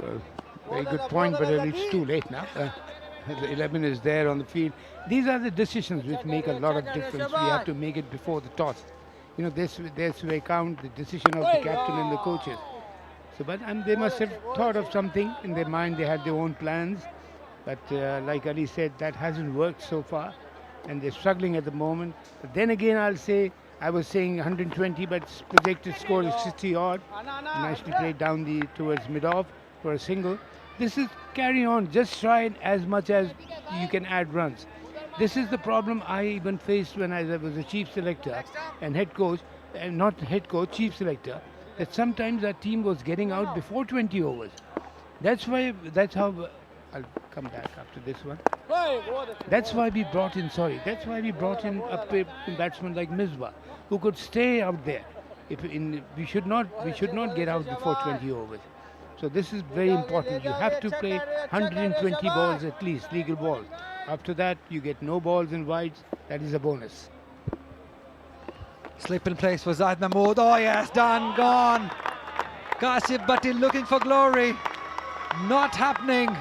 Well, very good point, but it's too late now. The 11 is there on the field. These are the decisions which make a lot of difference. We have to make it before the toss. This way count the decision of the captain and the coaches. So, but they must have thought of something in their mind. They had their own plans, but like Ali said, that hasn't worked so far, and they're struggling at the moment. But then again, I'll say I was saying 120, but projected score is 60 odd. Nicely played down towards mid-off for a single. This is carry on. Just try it as much as you can add runs. This is the problem I even faced when I was a chief selector and head coach, and not head coach, chief selector. That sometimes our team was getting out before 20 overs. That's how. I'll come back after this one. That's why we brought in. That's why we brought in a batsman like Misbah, who could stay out there. We should not get out before 20 overs. So this is very important. You have to play 120 balls at least, legal balls. After that, you get no balls and wides. That is a bonus. Slip in place for Zahid Mahmood. Oh yes, done, gone. Kashyap Bhatti looking for glory. Not happening.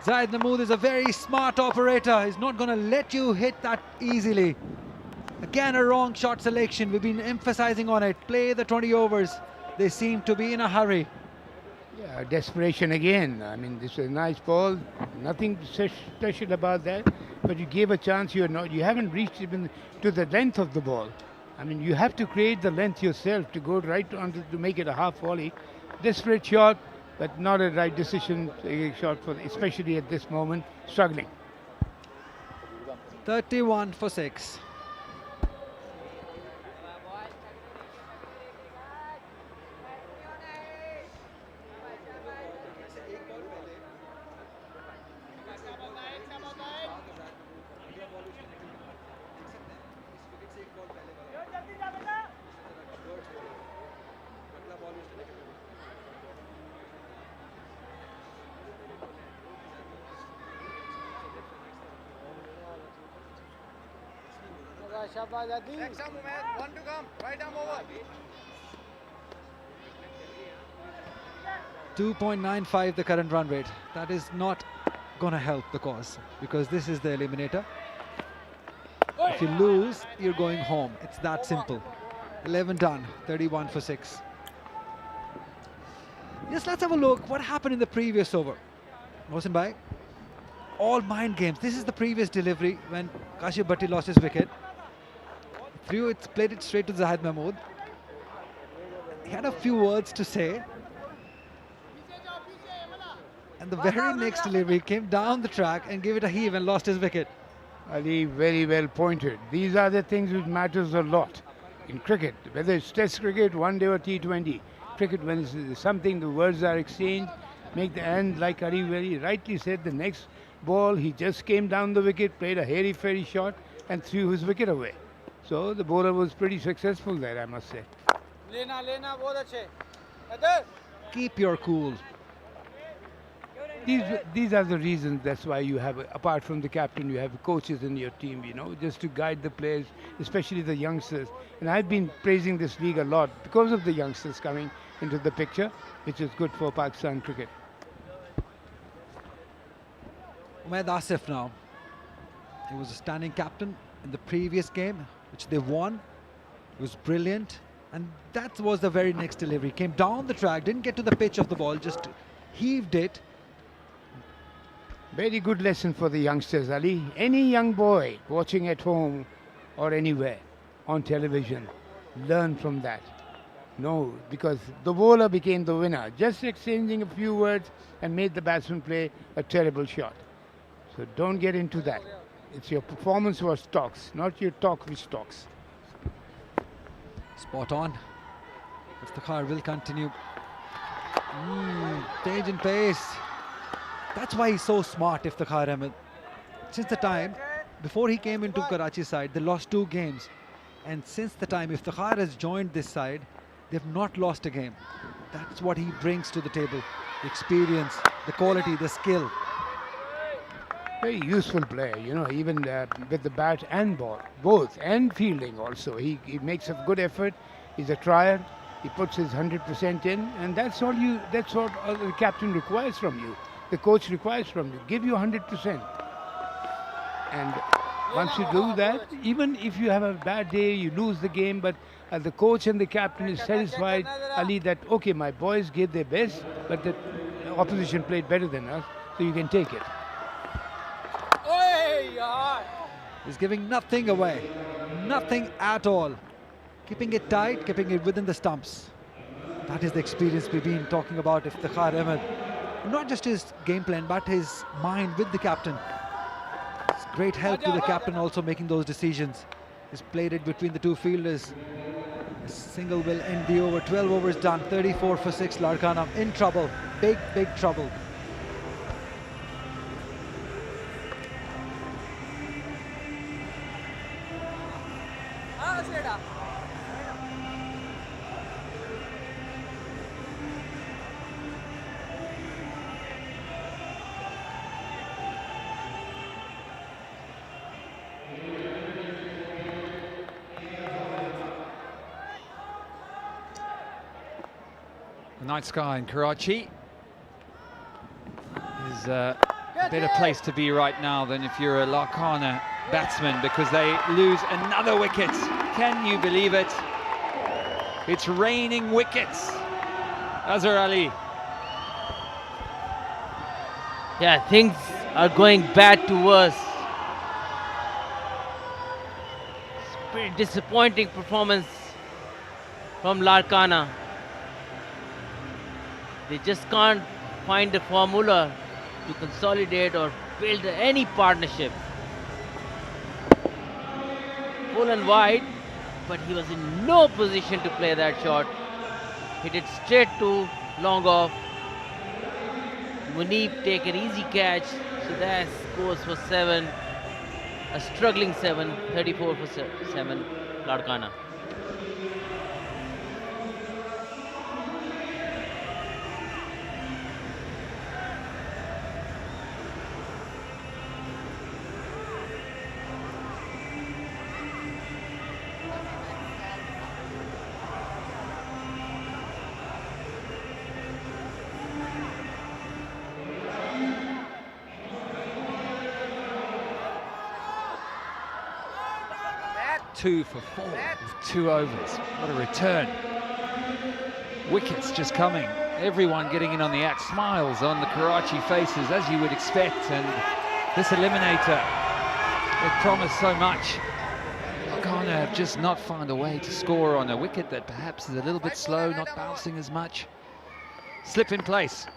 Zahid Mahmood is a very smart operator. He's not going to let you hit that easily. Again, a wrong shot selection. We've been emphasizing on it. Play the 20 overs. They seem to be in a hurry. Yeah, desperation again. I mean, this is a nice ball. Nothing special about that. But you gave a chance. You haven't reached even to the length of the ball. I mean, you have to create the length yourself to go right onto to make it a half volley. Desperate shot, but not a right decision shot for, especially at this moment, struggling. 31 for 6. Next time, Umair, one to come. Right arm over. 2.95 the current run rate. That is not going to help the cause, because this is the eliminator. If you lose, you're going home. It's that simple. 11 done, 31 for 6. Yes, let's have a look what happened in the previous over. Mohsin bhai, all mind games. This is the previous delivery when Kashyap Bhatti lost his wicket. Threw it, played it straight to Zahid Mahmood. He had a few words to say. And the very next delivery came down the track and gave it a heave and lost his wicket. Ali, very well pointed. These are the things which matters a lot in cricket, whether it's Test cricket, one day or T20. Cricket, when it's something, the words are exchanged, make the end, like Ali very rightly said, the next ball, he just came down the wicket, played a hairy-fairy shot and threw his wicket away. So the bowler was pretty successful there, I must say. Keep your cool. These are the reasons. That's why you have, apart from the captain, you have coaches in your team, just to guide the players, especially the youngsters. And I've been praising this league a lot because of the youngsters coming into the picture, which is good for Pakistan cricket. Umair Asif now. He was a standing captain in the previous game, which they won. It was brilliant. And that was the very next delivery. Came down the track, didn't get to the pitch of the ball, just heaved it. Very good lesson for the youngsters, Ali. Any young boy watching at home or anywhere on television, learn from that. No, because the bowler became the winner, just exchanging a few words and made the batsman play a terrible shot. So don't get into that. It's your performance what talks, not your talk which talks. Spot on. Iftikhar will continue. Change in pace. That's why he's so smart, Iftikhar Ahmed. Since the time, before he came into Karachi side, they lost 2 games. And since the time Iftikhar has joined this side, they've not lost a game. That's what he brings to the table. The experience, the quality, the skill. Very useful player, even with the bat and ball, both, and fielding also. He makes a good effort. He's a trier. He puts his 100% in, and that's all you. That's what the captain requires from you. The coach requires from you. Give you 100%. And once you do that, even if you have a bad day, you lose the game, but the coach and the captain is satisfied, Ali, that okay, my boys gave their best, but the opposition played better than us, so you can take it. He's giving nothing away, nothing at all. Keeping it tight, keeping it within the stumps. That is the experience we've been talking about Iftikhar Ahmed. Not just his game plan, but his mind with the captain. It's great help to the captain also making those decisions. He's played it between the two fielders. A single will end the over. 12 overs done, 34 for 6. Larkana in trouble, big trouble. The night sky in Karachi is a better place to be right now than if you're a Larkana batsman, because they lose another wicket. Can you believe it? It's raining wickets. Azhar Ali. Yeah, things are going bad to worse. It's pretty disappointing performance from Larkana. They just can't find the formula to consolidate or build any partnership. Full and wide, but he was in no position to play that shot. Hit it straight to long off. Munib take an easy catch, so that scores for 7. A struggling 7, 34 for 7, Larkana. Two for 4 with 2 overs. What a return. Wickets just coming. Everyone getting in on the act. Smiles on the Karachi faces, as you would expect. And this eliminator, it promised so much. Larkana have just not found a way to score on a wicket that perhaps is a little bit slow, not bouncing as much. Slip in place.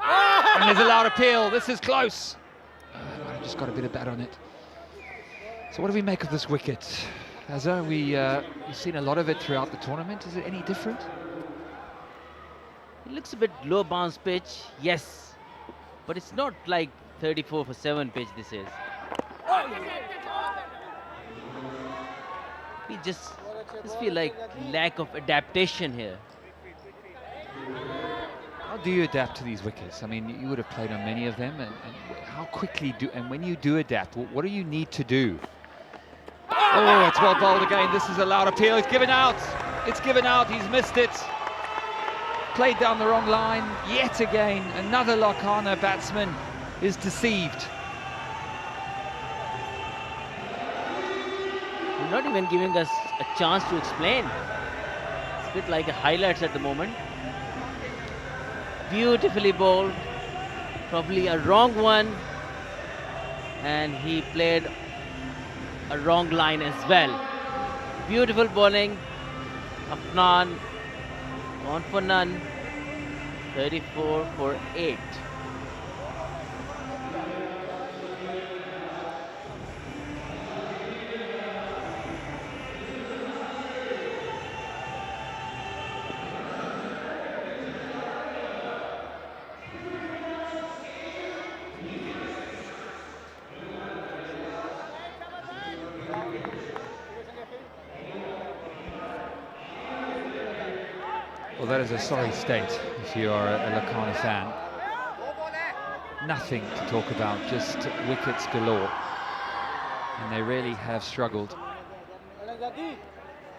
And there's a loud appeal. This is close. I've just got a bit of bat on it. So what do we make of this wicket? Azhar, we've seen a lot of it throughout the tournament. Is it any different? It looks a bit low bounce pitch, yes, but it's not like 34 for 7 pitch this is. We just feel like lack of adaptation here. How do you adapt to these wickets? I mean, you would have played on many of them, and how quickly and when you do adapt, what do you need to do? Oh, it's well bowled again. This is a loud appeal. It's given out. It's given out. He's missed it. Played down the wrong line. Yet again, another Larkana batsman is deceived. You're not even giving us a chance to explain. It's a bit like the highlights at the moment. Beautifully bowled. Probably a wrong one. And he played a wrong line as well. Beautiful bowling. Afnan, gone for none. 34 for 8. Well, that is a sorry state if you are a Larkana fan. Nothing to talk about, just wickets galore. And they really have struggled.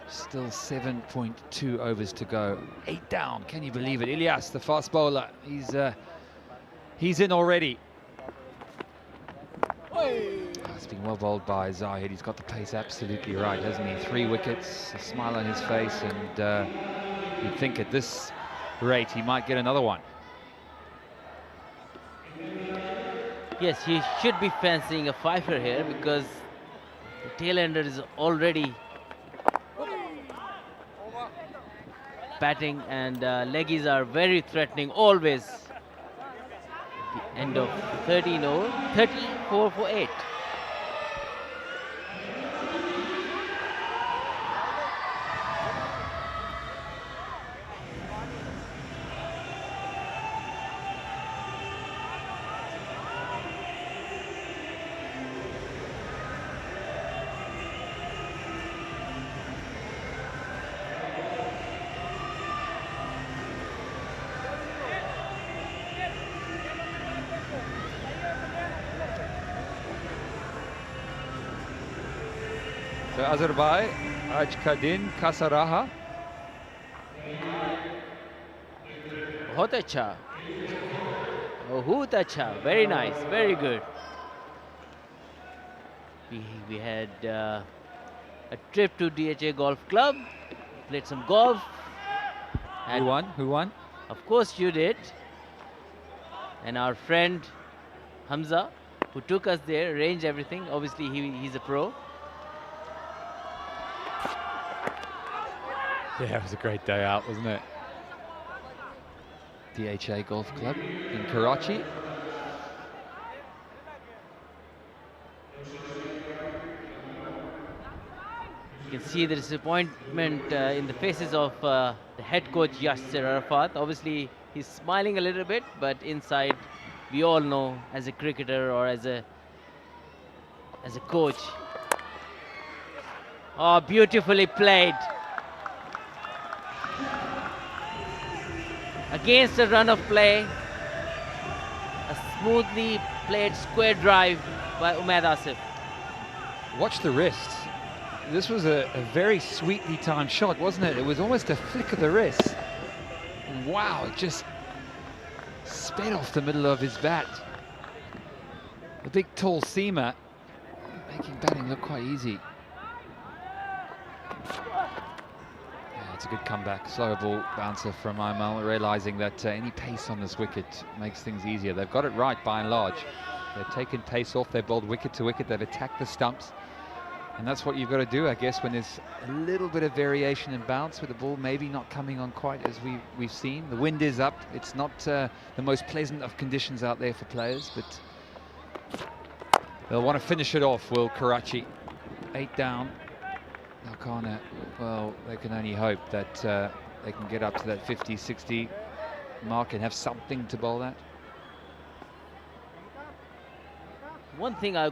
Still 7.2 overs to go. 8 down, can you believe it? Ilyas, the fast bowler, he's in already. It's been well bowled by Zahid. He's got the pace absolutely right, hasn't he? 3 wickets, a smile on his face, and you'd think at this rate he might get another one. Yes, he should be fancying a fifer here because the tail ender is already batting, and leggies are very threatening always. The end of 13 over, 34 for 8. So Azerbaijan, Aj ka din kaisa raha. Bahut acha. Bahut acha. Very nice. Very good. We had a trip to DHA Golf Club. Played some golf. Who won? Who won? Of course you did. And our friend Hamza, who took us there, arranged everything. Obviously he's a pro. Yeah, it was a great day out, wasn't it? DHA Golf Club in Karachi. You can see the disappointment in the faces of the head coach Yasser Arafat. Obviously, he's smiling a little bit, but inside, we all know as a cricketer or as a coach. Oh, beautifully played. Against a run of play, a smoothly played square drive by Umaid Asif. Watch the wrists. This was a very sweetly timed shot, wasn't it? It was almost a flick of the wrist. Wow, it just sped off the middle of his bat. The big tall seamer making batting look quite easy. It's a good comeback. Slower ball bouncer from Aimal, realizing that any pace on this wicket makes things easier. They've got it right by and large. They've taken pace off, they've bowled wicket to wicket, they've attacked the stumps. And that's what you've got to do, I guess, when there's a little bit of variation in bounce with the ball maybe not coming on quite as we've seen. The wind is up. It's not the most pleasant of conditions out there for players, but they'll want to finish it off, will Karachi. 8 down. Larkana, well, they can only hope that they can get up to that 50-60 mark and have something to bowl at. One thing I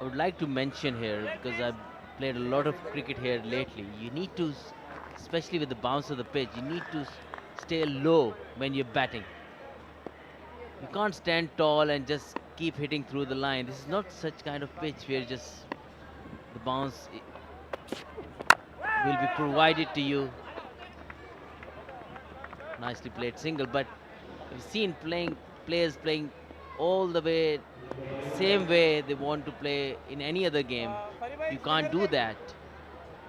would like to mention here, because I've played a lot of cricket here lately, you need to, especially with the bounce of the pitch, you need to stay low when you're batting. You can't stand tall and just keep hitting through the line. This is not such kind of pitch where just the bounce will be provided to you. Nicely played single, but we've seen players playing all the way, same way they want to play in any other game. You can't do that.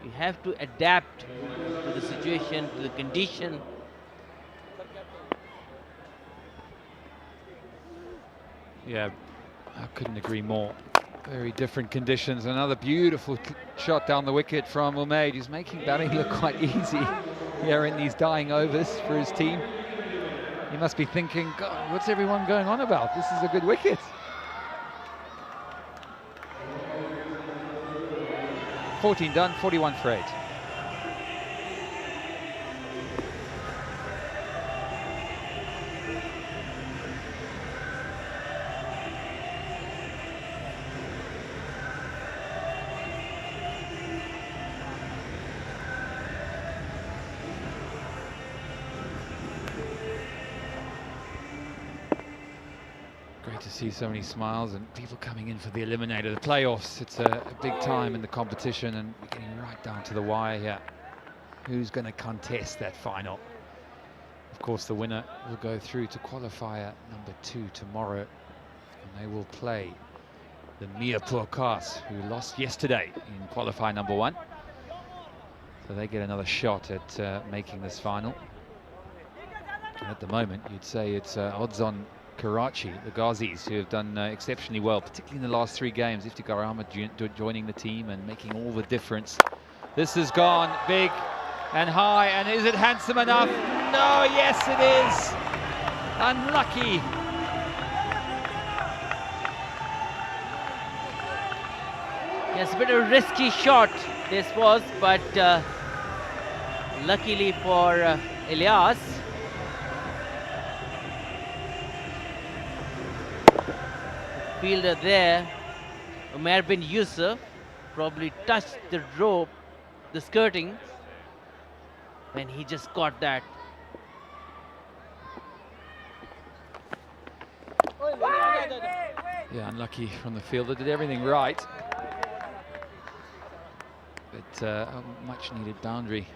You have to adapt to the situation, to the condition. Yeah, I couldn't agree more. Very different conditions. Another beautiful shot down the wicket from Umaid. He's making batting look quite easy here in these dying overs for his team. He must be thinking, God, what's everyone going on about? This is a good wicket. "14 done, 41 for 8. Great to see so many smiles and people coming in for the Eliminator, the playoffs. It's a big time in the competition and we're getting right down to the wire here. who's going to contest that final. Of course, the winner will go through to qualifier number 2 tomorrow, and they will play the Mirpur Khas, who lost yesterday in qualifier number 1. So they get another shot at making this final. And at the moment, you'd say it's odds on Karachi, the Ghazis, who have done exceptionally well, particularly in the last 3 games. Iftikhar Ahmed joining the team and making all the difference. This has gone big and high, and is it handsome enough? No, yes it is. Unlucky. Yes, a bit of a risky shot this was, but luckily for Ilyas, fielder there, Umair bin Yusuf, probably touched the rope, the skirting, and he just caught that. Yeah, unlucky from the fielder, did everything right. But a much needed boundary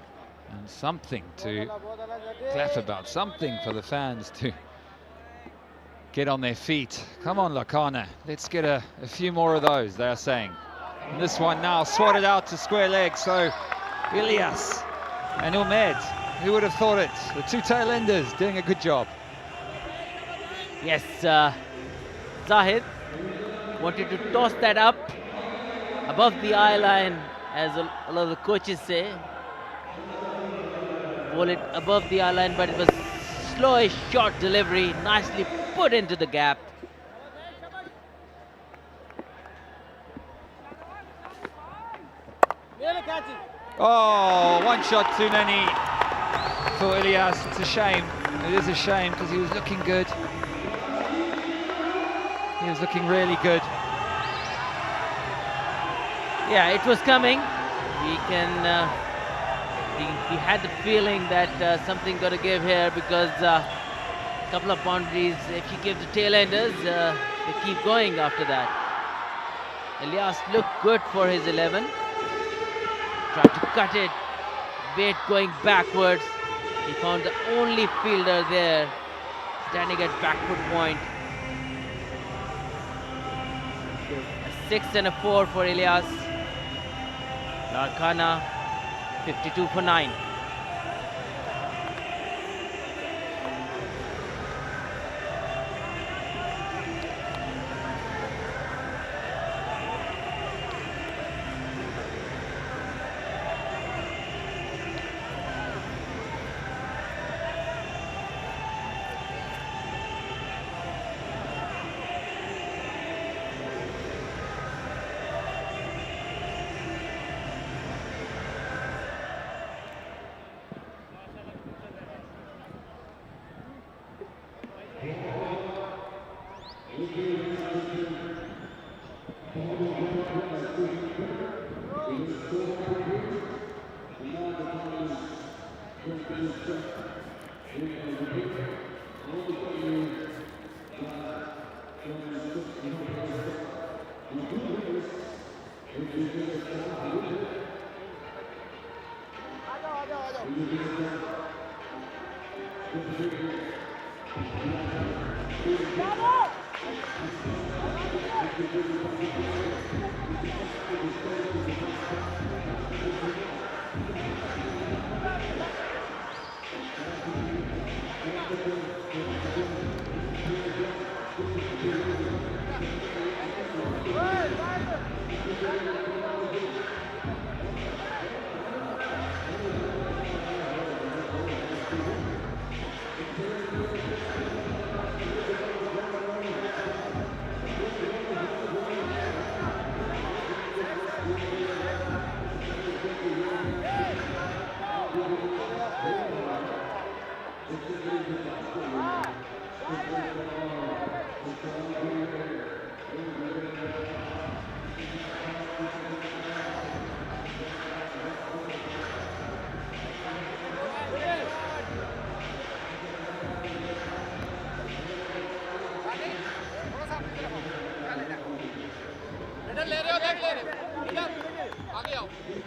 and something to clap about, something for the fans to get on their feet. Come on, Larkana, let's get a few more of those, they are saying. And this one now swatted out to square leg, so Ilyas and Umed, who would have thought it? The 2 tail enders doing a good job. Yes, Zahid wanted to toss that up above the eye line, as a lot of the coaches say. Ball it above the eye line, but it was slowish short delivery, nicely put into the gap. Oh, 1 shot too many for Ilyas. It's a shame. It is a shame because he was looking good. He was looking really good. Yeah, it was coming. We can. He had the feeling that something got to give here, because a couple of boundaries, if you give the tail enders, they keep going after that. Ilyas looked good for his 11. Tried to cut it, weight going backwards. He found the only fielder there, standing at back foot point. A 6 and a 4 for Ilyas. Larkana, 52 for 9.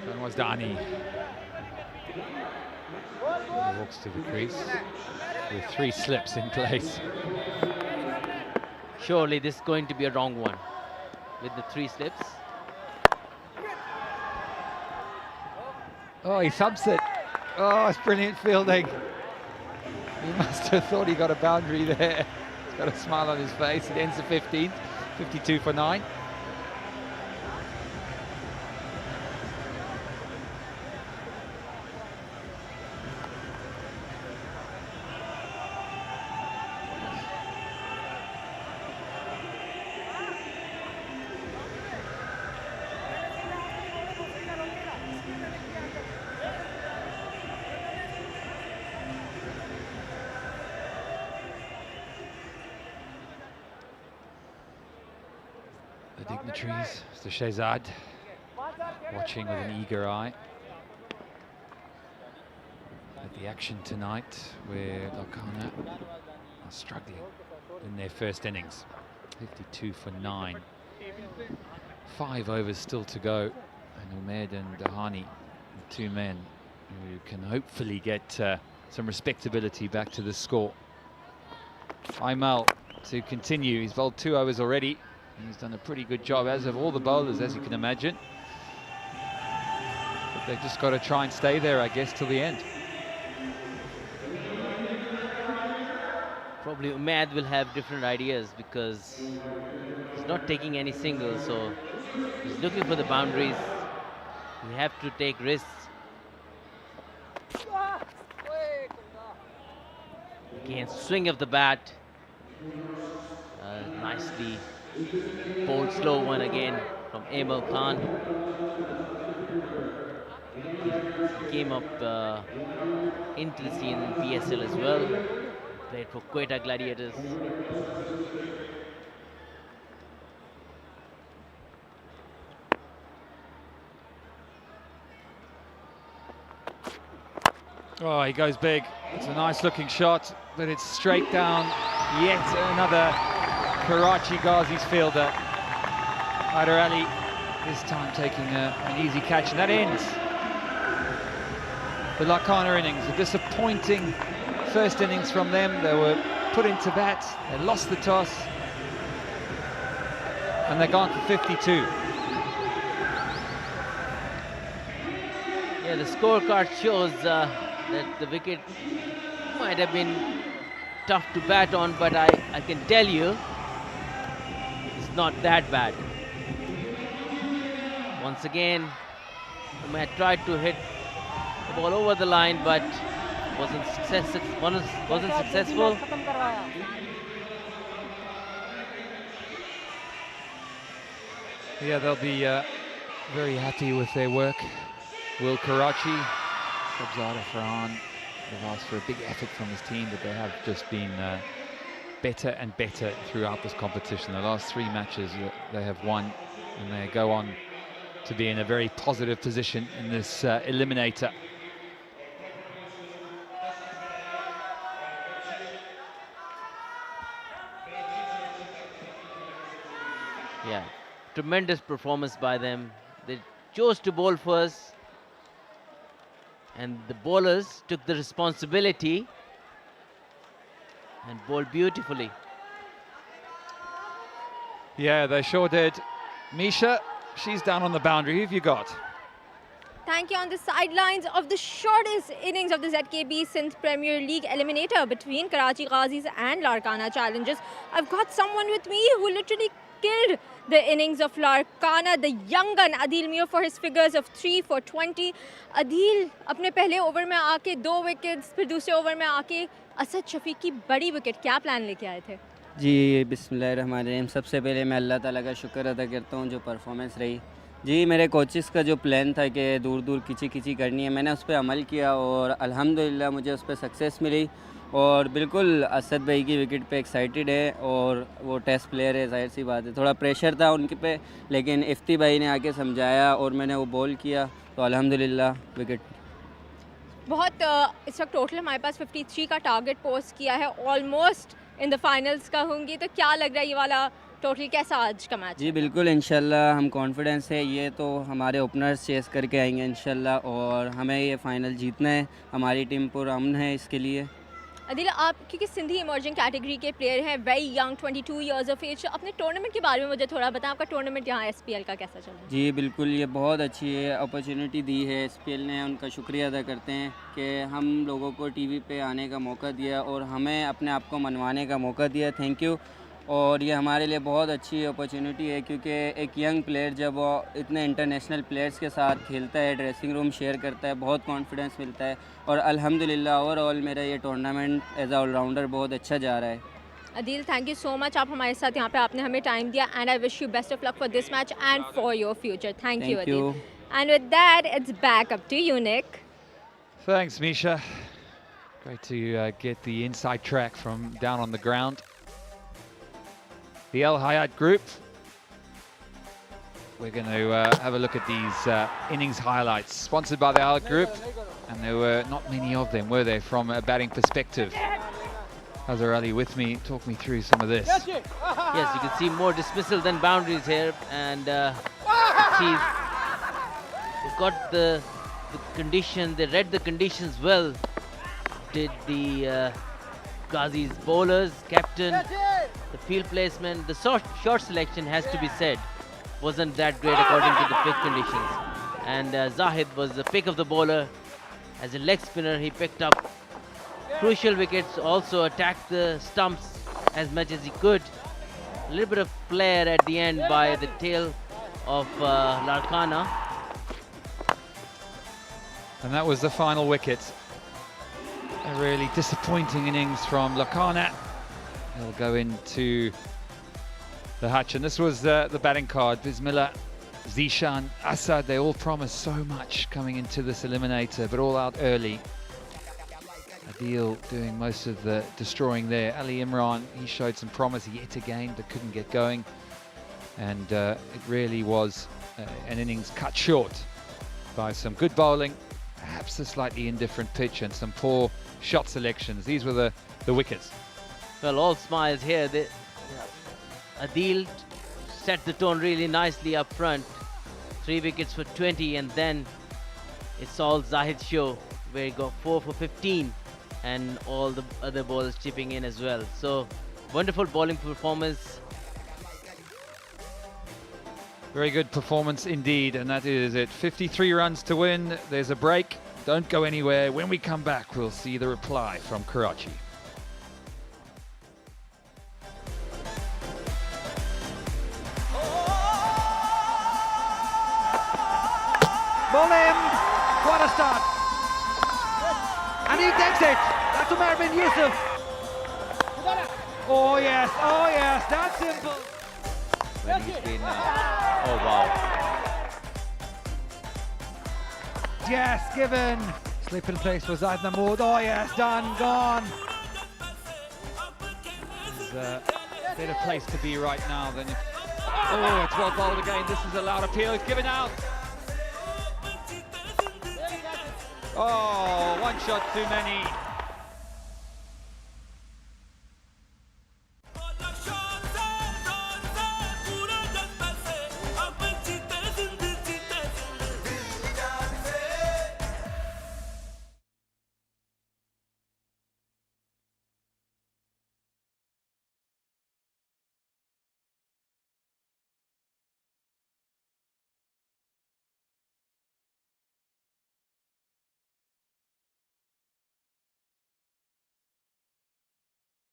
That was Dani. He walks to the crease with 3 slips in place. Surely this is going to be a wrong one with the 3 slips. Oh, he thumps it. Oh, it's brilliant fielding. He must have thought he got a boundary there. He's got a smile on his face. It ends the 15th, 52 for 9. The dignitaries, Mr. Shehzad, watching with an eager eye at the action tonight, where Larkana are struggling in their first innings. 52 for 9. 5 overs still to go, and Umaid and Dahani, the 2 men who can hopefully get some respectability back to the score. Aimal to continue. He's bowled 2 overs already. He's done a pretty good job, as have all the bowlers, as you can imagine. But they've just got to try and stay there, I guess, till the end. Probably Umaid will have different ideas because he's not taking any singles, so he's looking for the boundaries. You have to take risks. Again, swing of the bat. Nicely bowled slow one again from Aimal Khan. He came up into the scene in PSL as well. Played for Quetta Gladiators. Oh, he goes big. It's a nice looking shot, but it's straight down. Yet another Karachi Ghazis fielder. Hyder Ali this time taking an easy catch, and that ends the Larkana innings. A disappointing first innings from them. They were put into bat, they lost the toss, and they're gone for 52. Yeah, the scorecard shows that the wicket might have been tough to bat on, but I can tell you it's not that bad. Once again, Umaid tried to hit the ball over the line, but wasn't successful. Yeah, they'll be very happy with their work. Will Karachi, Shabzada Farhan, they've asked for a big effort from his team, but they have just been better and better throughout this competition. The last 3 matches they have won, and they go on to be in a very positive position in this Eliminator. Yeah, tremendous performance by them. They chose to bowl first, and the bowlers took the responsibility and bowled beautifully. Yeah, they sure did. Misha, she's down on the boundary. Who have you got? Thank you. On the sidelines of the shortest innings of the ZKB since Premier League Eliminator between Karachi Ghazis and Larkana Challengers, I've got someone with me who literally killed the innings of Larkana, the young gun Adil Mio, for his figures of 3 for 20. Adil अपने पहले over में आके 2 wickets, फिर दूसरे over में आके असद शफीक की बड़ी विकेट, क्या प्लान लेके आए थे? जी बिस्मिल्लाहिर्रहमानिर्रहीम। सबसे पहले मैं अल्लाह ताला का शुक्र अदा करता हूँ जो परफॉर्मेंस रही। जी मेरे कोचेस का जो प्लान था कि दूर दूर खिंची करनी है, मैंने उस पर अमल किया और अल्हम्दुलिल्लाह मुझे उस पर सक्सेस मिली। और बिल्कुल असद भाई की विकेट पे एक्साइटेड है, और वो टेस्ट प्लेयर है, जाहिर सी बात है थोड़ा प्रेशर था उनके पे, लेकिन इफ्ती भाई ने आके समझाया और मैंने वो बॉल किया तो अल्हम्दुलिल्लाह विकेट। बहुत इस वक्त टोटल हमारे पास 53 का टारगेट पोस्ट किया है, ऑलमोस्ट इन द फाइनल्स का होंगी, तो क्या लग रहा है ये वाला टोटल कैसा आज का मैच? जी बिल्कुल, इंशाल्लाह हम कॉन्फिडेंस है, ये तो हमारे ओपनर्स चेस करके आएंगे इंशाल्लाह, और हमें ये फ़ाइनल जीतना है। हमारी टीम पुरअमन है इसके लिए। अदिल, आप क्योंकि सिंधी इमर्जिंग कैटेगरी के प्लेयर हैं, very young, 22 years of age, अपने टूर्नामेंट के बारे में मुझे थोड़ा बताएं। आपका टूर्नामेंट यहाँ SPL का कैसा चल रहा है? जी बिल्कुल, ये बहुत अच्छी है अपॉर्चुनिटी दी है SPL ने, उनका शुक्रिया अदा करते हैं कि हम लोगों को टीवी पे आने का मौका दिया और हमें अपने आप को मनवाने का मौका दिया। Thank you. और ये हमारे लिए बहुत अच्छी अपॉर्चुनिटी है, क्योंकि एक यंग प्लेयर जब वो इतने इंटरनेशनल प्लेयर्स के साथ खेलता है, ड्रेसिंग रूम शेयर करता है, बहुत कॉन्फिडेंस मिलता है। और अल्हम्दुलिल्लाह ओवरऑल मेरा ये टूर्नामेंट एज अ ऑलराउंडर बहुत अच्छा जा रहा है। Adil, thank you so much, आप हमारे साथ यहाँ पे आपने हमें टाइम दिया, and I wish you best of luck for this match and for your future. Thank you Adil. And with that it's back up to you, Nick. Thanks, Misha. Great to get the inside track from down on the ground. The Al Hayat group. We're going to have a look at these innings highlights, sponsored by the Al Hayat group, and there were not many of them, were there, from a batting perspective? Hazar Ali with me, talk me through some of this. Yes, you can see more dismissal than boundaries here, and they've got the condition, they read the conditions well, did the Ghazis bowlers, captain, the field placement, the short selection has to be said, wasn't that great according to the pitch conditions. And Zahid was the pick of the bowler. As a leg spinner, he picked up crucial wickets, also attacked the stumps as much as he could. A little bit of flair at the end by the tail of Larkana. And that was the final wicket. A really disappointing innings from Larkana. He'll go into the hutch, and this was the batting card. Bismillah, Zishan, Asad, they all promised so much coming into this eliminator, but all out early. Adil doing most of the destroying there. Ali Imran, he showed some promise yet again, but couldn't get going. And it really was an innings cut short by some good bowling, perhaps a slightly indifferent pitch, and some poor shot selections. These were the wickets. Well, all smiles here. Adil set the tone really nicely up front. 3 wickets for 20, and then it's all Zahid's show, where he got 4 for 15, and all the other bowlers chipping in as well. So, wonderful bowling performance. Very good performance indeed, and that is it. 53 runs to win. There's a break. Don't go anywhere. When we come back, we'll see the reply from Karachi. Bowling! What a start! And he takes it! That's Umar bin Yusuf! Oh yes, that's simple! When he's been, oh wow. Yes, given! Slip in place for Zaid Mahmood. Oh yes, done, gone! There's a better place to be right now than if... Oh, it's well bowled again. This is a loud appeal. It's given out. Oh, one shot too many.